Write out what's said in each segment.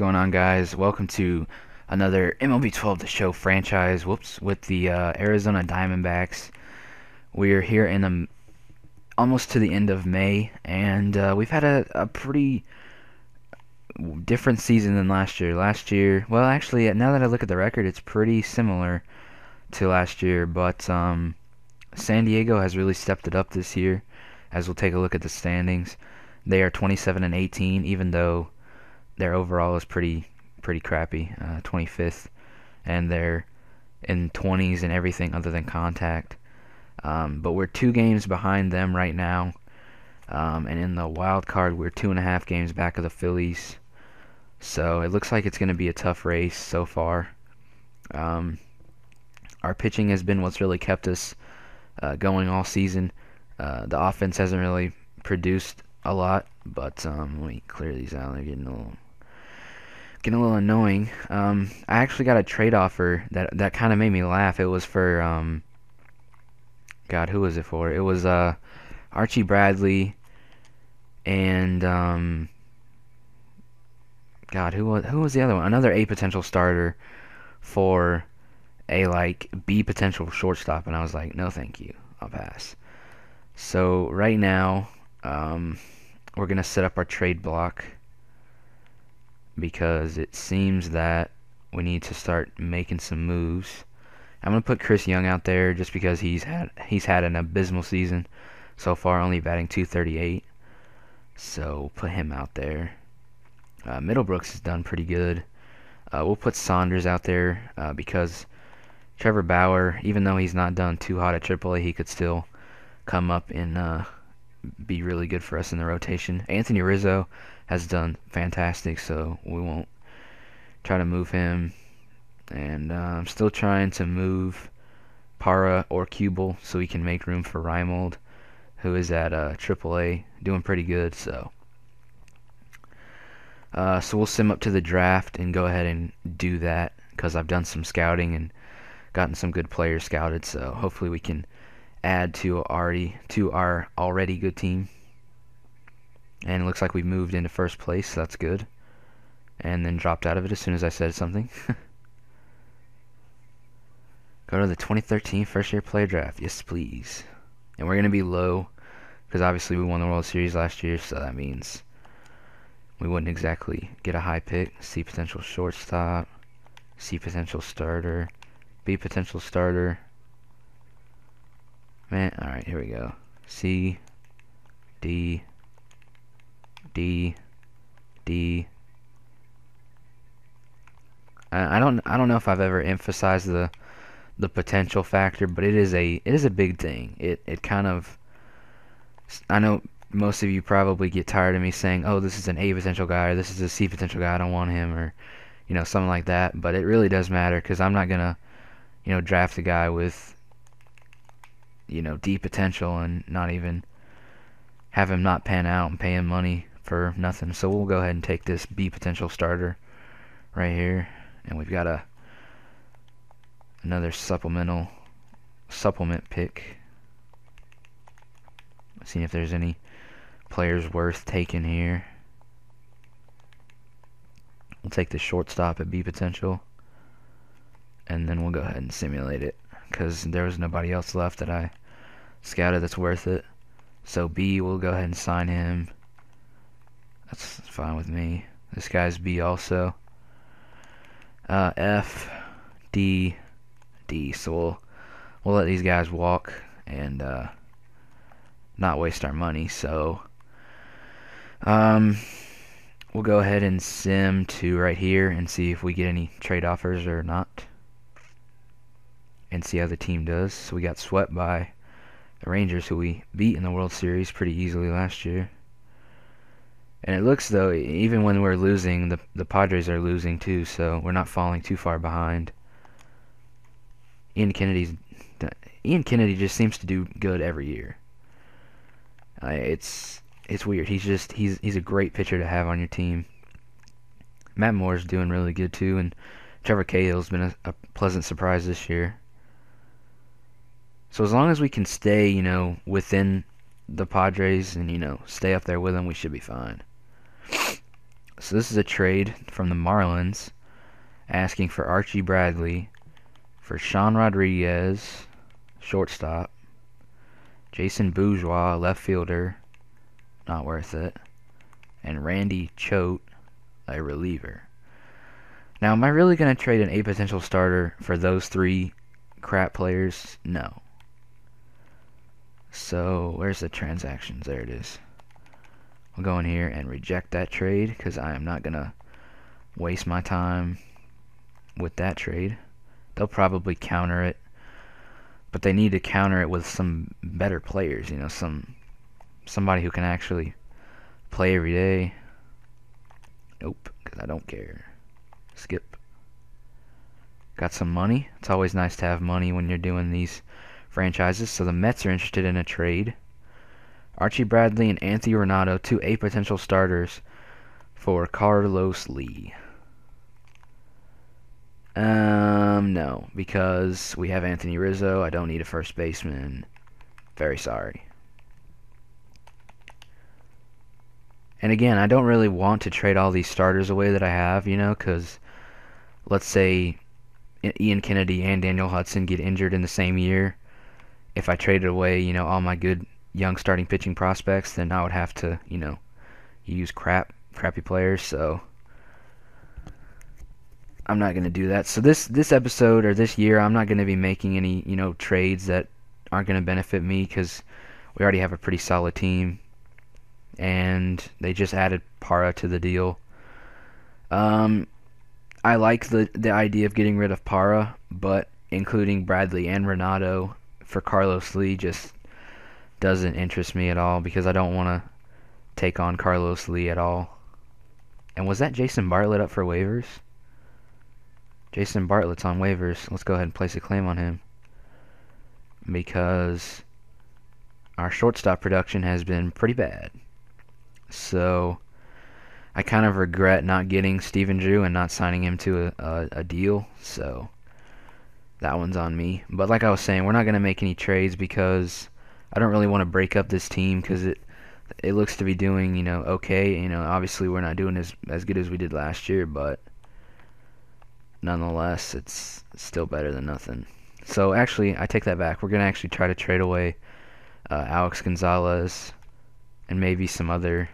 going on, guys? Welcome to another MLB 12 The Show franchise. With the Arizona Diamondbacks. We're here in almost to the end of May, and we've had a pretty different season than last year. Last year, well, actually, now that I look at the record, it's pretty similar to last year, but San Diego has really stepped it up this year. As we'll take a look at the standings, they are 27 and 18, even though their overall is pretty crappy, 25th, and they're in 20s and everything other than contact. But we're 2 games behind them right now, and in the wild card, we're 2.5 games back of the Phillies. So it looks like it's going to be a tough race so far. Our pitching has been what's really kept us going all season. The offense hasn't really produced a lot, but let me clear these out. They're getting a little annoying. I actually got a trade offer that kind of made me laugh. It was for God, who was it for? It was Archie Bradley and God, who was the other one? Another A potential starter for a B potential shortstop, and I was like, no, thank you, I'll pass. So right now, we're gonna set up our trade block because it seems that we need to start making some moves. I'm gonna put Chris Young out there just because he's had an abysmal season so far, only batting .238. So put him out there. Middlebrooks has done pretty good. We'll put Saunders out there because Trevor Bauer, even though he's not done too hot at AAA, he could still come up and be really good for us in the rotation. Anthony Rizzo has done fantastic, so we won't try to move him. And I'm still trying to move Para or Kubel so we can make room for Reimold, who is at AAA, doing pretty good. So we'll sim up to the draft and go ahead and do that because I've done some scouting and gotten some good players scouted. So hopefully we can add to our already good team. And it looks like we moved into first place, so that's good. And then dropped out of it as soon as I said something. Go to the 2013 first year player draft. Yes, please. And we're going to be low because obviously we won the World Series last year, so that means we wouldn't exactly get a high pick. C potential shortstop, C potential starter, B potential starter. Man, alright, here we go. C, D, D, D. I don't know if I've ever emphasized the potential factor, but it is a big thing. It kind of, I know most of you probably get tired of me saying, oh, this is an A potential guy, or this is a C potential guy, I don't want him, or something like that. But it really does matter because I'm not gonna draft a guy with D potential and not even have him not pan out and pay him money for nothing. So we'll go ahead and take this B potential starter right here, and we've got another supplement pick. See if there's any players worth taking here. We'll take the shortstop at B potential, and then we'll go ahead and simulate it because there was nobody else left that I scouted that's worth it. So B, we'll go ahead and sign him. That's fine with me. This guy's B also. F, D, D. So we'll let these guys walk and not waste our money. So we'll go ahead and sim to right here and see if we get any trade offers or not, and see how the team does. So we got swept by the Rangers, who we beat in the World Series pretty easily last year. And it looks, though, even when we're losing, the Padres are losing too, so we're not falling too far behind. Ian Kennedy just seems to do good every year. It's weird. He's a great pitcher to have on your team. Matt Moore's doing really good too, and Trevor Cahill's been a pleasant surprise this year. So as long as we can stay, within the Padres and, stay up there with them, we should be fine. So this is a trade from the Marlins asking for Archie Bradley for Sean Rodriguez, shortstop, Jason Bourgeois, left fielder, not worth it, and Randy Choate, a reliever. Now, am I really going to trade a potential starter for those three crap players? No. So, where's the transactions? There it is. I'll go in here and reject that trade because I am not going to waste my time with that trade. They'll probably counter it, but they need to counter it with some better players, somebody who can actually play every day. Nope, because I don't care. Skip. Got some money. It's always nice to have money when you're doing these franchises. So the Mets are interested in a trade. Archie Bradley and Anthony Renato, two potential starters for Carlos Lee. No, because we have Anthony Rizzo. I don't need a first baseman. Very sorry. And again, I don't really want to trade all these starters away that I have, because let's say Ian Kennedy and Daniel Hudson get injured in the same year. If I traded away, all my good young starting pitching prospects, then I would have to, use crappy players. So I'm not going to do that. So this episode or this year, I'm not going to be making any, trades that aren't going to benefit me because we already have a pretty solid team. And they just added Parra to the deal. I like the idea of getting rid of Parra, but including Bradley and Renato for Carlos Lee just doesn't interest me at all because I don't want to take on Carlos Lee at all. And was that Jason Bartlett up for waivers? Jason Bartlett's on waivers. Let's go ahead and place a claim on him because our shortstop production has been pretty bad. So I kind of regret not getting Steven Drew and not signing him to a deal. So that one's on me. But like I was saying, we're not going to make any trades because I don't really want to break up this team because it looks to be doing, okay. Obviously we're not doing as good as we did last year, but nonetheless, it's still better than nothing. So actually, I take that back. We're going to actually try to trade away Alex Gonzalez and maybe some other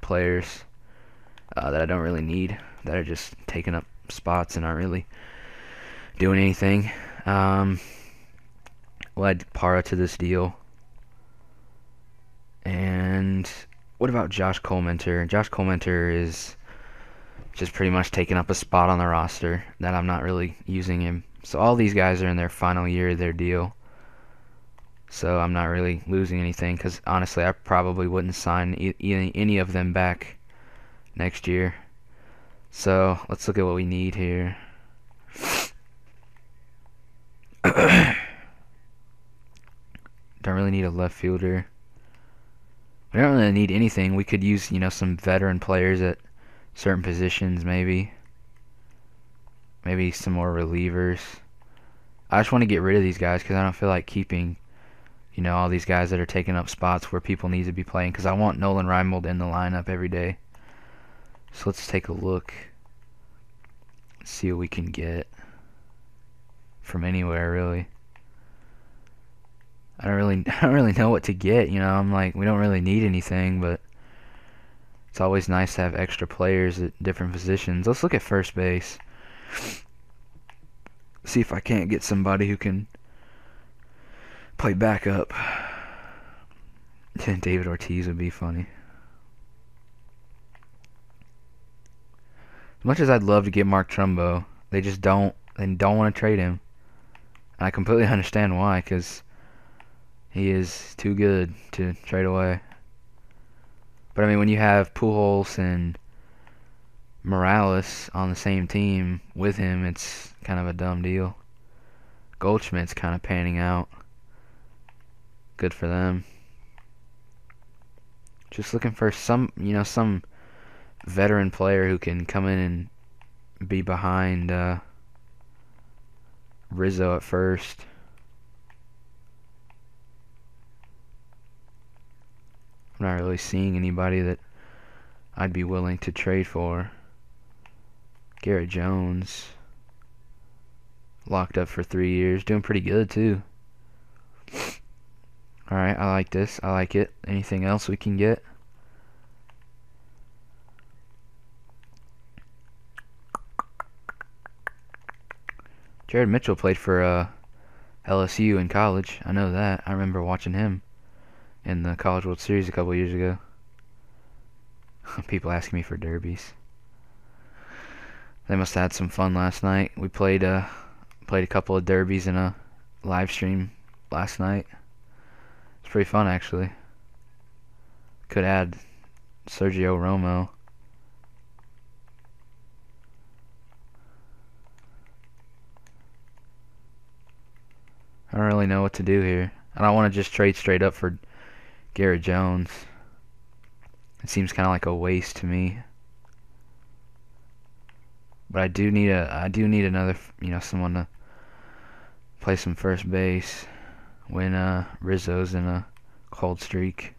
players that I don't really need, that are just taking up spots and aren't really doing anything. We'll add Parra to this deal. And what about Josh Colemanter? Josh Colemanter is just pretty much taking up a spot on the roster that I'm not really using him. So all these guys are in their final year of their deal. So I'm not really losing anything because honestly, I probably wouldn't sign any of them back next year. So let's look at what we need here. Don't really need a left fielder. We don't really need anything. We could use, some veteran players at certain positions, maybe. Maybe some more relievers. I just want to get rid of these guys because I don't feel like keeping, all these guys that are taking up spots where people need to be playing because I want Nolan Reimold in the lineup every day. So let's take a look. See what we can get from anywhere, really. I don't really know what to get, I'm like, we don't really need anything, but it's always nice to have extra players at different positions. Let's look at first base. See if I can't get somebody who can play backup. David Ortiz would be funny. As much as I'd love to get Mark Trumbo, they don't want to trade him. And I completely understand why, because he is too good to trade away. But I mean, when you have Pujols and Morales on the same team with him, it's kind of a dumb deal. Goldschmidt's kind of panning out. Good for them. Just looking for some veteran player who can come in and be behind Rizzo at first. I'm not really seeing anybody that I'd be willing to trade for. Garrett Jones. Locked up for 3 years. Doing pretty good, too. Alright, I like this. I like it. Anything else we can get? Jared Mitchell played for LSU in college. I know that. I remember watching him in the College World Series a couple years ago. People asking me for derbies. They must have had some fun last night. We played a couple of derbies in a live stream last night. It's pretty fun, actually. Could add Sergio Romo. I don't really know what to do here. I don't want to just trade straight up for Garrett Jones. It seems kind of like a waste to me. But I do need another, someone to play some first base when Rizzo's in a cold streak.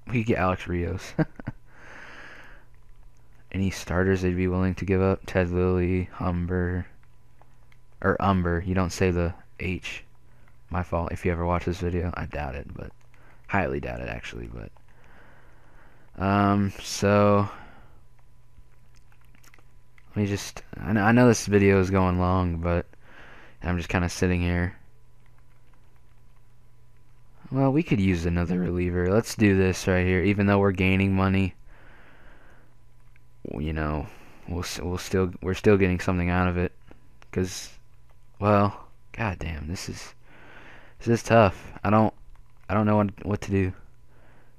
We could get Alex Rios. Any starters they'd be willing to give up? Ted Lilly, Umber. You don't say the H. My fault if you ever watch this video. I doubt it, but highly doubt it actually, but so let me just I know this video is going long, but I'm just kind of sitting here. Well, we could use another reliever. Let's do this right here. Even though we're gaining money, we're still getting something out of it. Cause, well, goddamn, this is tough. I don't know what to do.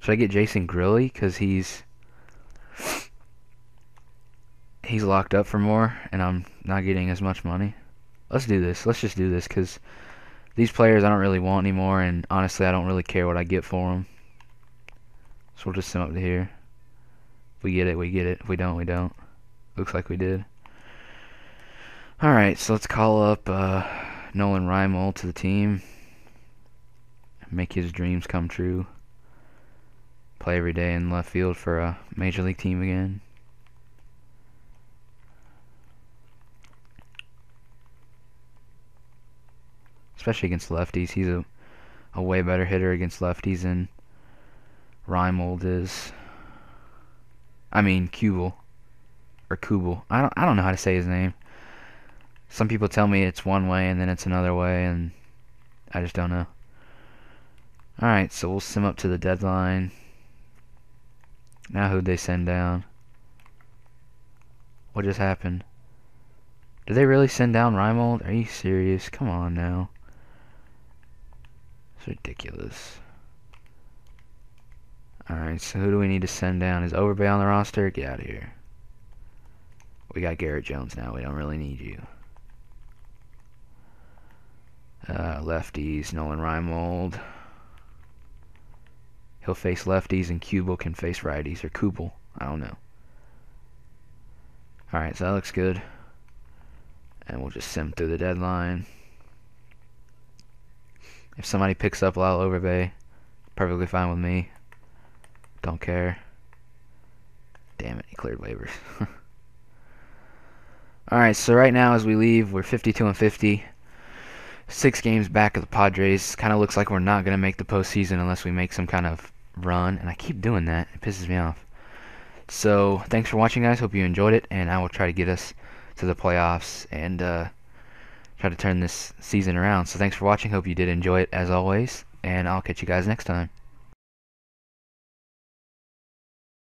Should I get Jason Grilly? Cause he's locked up for more, and I'm not getting as much money. Let's do this. Let's just do this, cause these players I don't really want anymore, and honestly, I don't really care what I get for them. So we'll just sum up to here. If we get it, we get it. If we don't, we don't. Looks like we did. Alright, so let's call up Nolan Reimold to the team. Make his dreams come true. Play every day in left field for a major league team again. Especially against lefties. He's a way better hitter against lefties than Reimold is. I mean Kubel. Or Kubel. I don't know how to say his name. Some people tell me it's one way and then it's another way, and I just don't know. Alright, so we'll sim up to the deadline. Now who'd they send down? What just happened? Did they really send down Reimold? Are you serious? Come on now. It's ridiculous. Alright, so who do we need to send down? Is Overbay on the roster? Get out of here. We got Garrett Jones now. We don't really need you. Lefties, Nolan Reimold. He'll face lefties, and Kubel can face righties, or Kubel. I don't know. Alright, so that looks good. And we'll just sim through the deadline. If somebody picks up Lyle Overbay, perfectly fine with me. Don't care. Damn it, he cleared waivers. Alright, so right now as we leave, we're 52-50. 6 games back of the Padres. Kind of looks like we're not going to make the postseason unless we make some kind of run. And I keep doing that. It pisses me off. So, thanks for watching, guys. Hope you enjoyed it. And I will try to get us to the playoffs and try to turn this season around. So, thanks for watching. Hope you did enjoy it, as always. And I'll catch you guys next time.